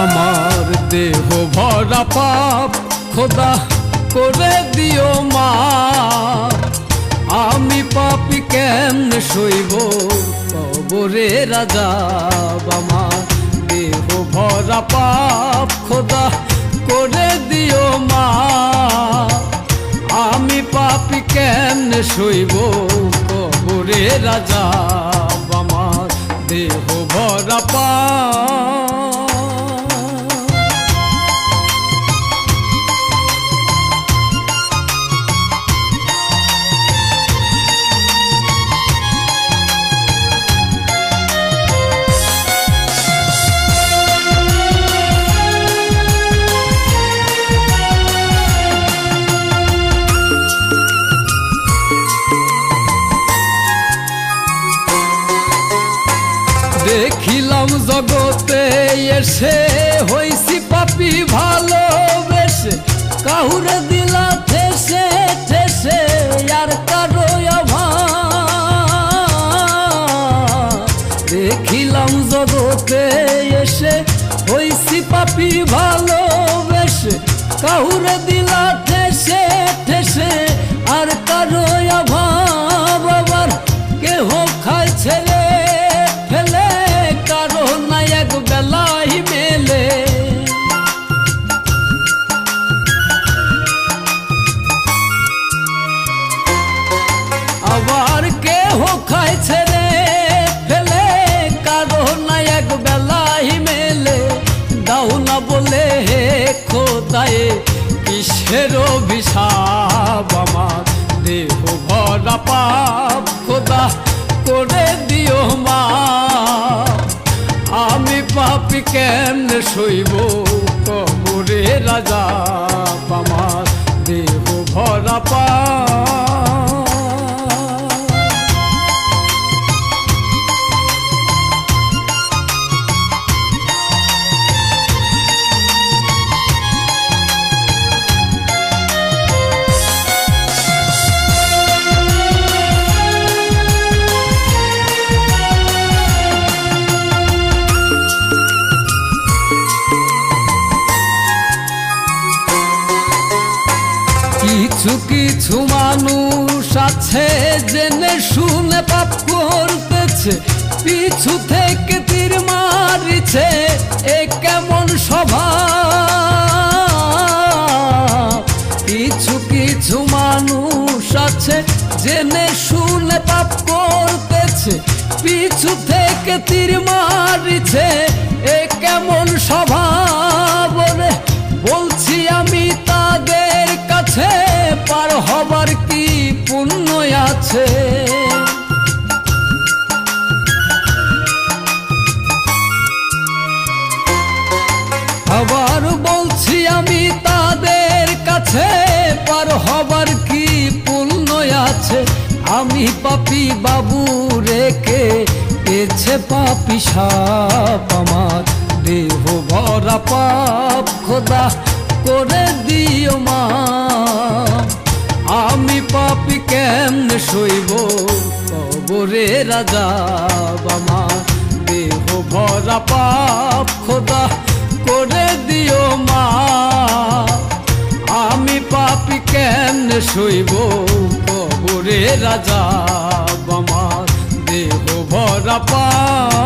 আমার দেহ ভরা পাপ খোদা করে দিও মা, আমি পাপী কেমনে সইব কবরের আযাব। আমার দেহ ভরা পাপ খোদা করে দিও মা, আমি পাপী কেমনে সইব কবরের আযাব। আমার দেহ ভরা পাপ। দেখিলাম জগতে এসে হইছি পাপী ভালোবেসে, কাহুরে দিলা ঠেসে ঠেসে আর কারো অভাব। দেখিলাম জগতে এসে হইছি পাপী ভালোবেসে, কাহুরে দিলা ঠেসে ঠেসে আর কারো অভাব। আবার কেহ খায় ছেলে ফেলে, কারো না এক বেলাই মেলে। আবার কেহ খায় ছেলে ফেলে, কারো না এক বেলাই মেলে। দাও না বলে হে খোদায়ে কিসের অভিশাপ। আমার দেহ ভরা পাপ খোদা করে দিও মা, আমি পাপী কেমনে সইব কবরের আযাব। আমার দেহ ভরা পাপ। কিছু কিছু মানুষ আছে জেনে শুনে পাপ করতেছে, পিছু থেকে তীর মারিছে, এ কেমন স্বভাব। কিছু কিছু মানুষ আছে জেনে শুনে পাপ করতেছে, পিছু থেকে তীর মারিছে, এ কেমন স্বভাব। বলছি আমি তাদের কাছে পার হবার কি পুণ্য আছে। আবার বলছি আমি তাদের কাছে পার হবার কি পুণ্য আছে। আমি পাপী বাবু রেখে এছে পাপী সাপ। আমার দেহ ভরা পাপ খোদা করে দিও মা, আমি পাপী কেমনে সইব কবরের আযাব। আমার দেহ ভরা পাপ খোদা করে দিও মা, আমি পাপী কেমনে সইব কবরের আযাব। আমার দেহ ভরা পাপ।